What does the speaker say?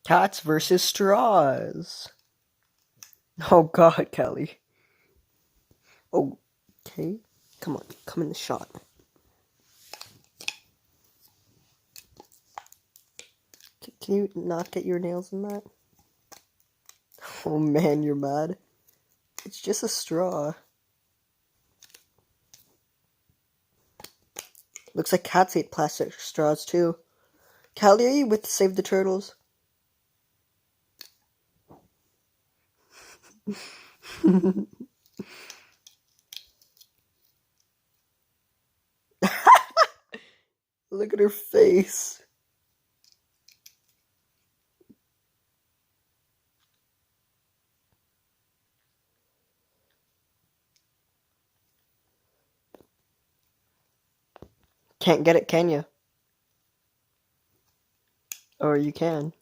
Cats versus straws. Oh God, Kelly. Oh, okay. Come on, come in the shot. Can you not get your nails in that? Oh man, you're mad. It's just a straw. Looks like cats ate plastic straws too. Callie, are you with Save the Turtles? Look at her face. Can't get it, can you? Or you can.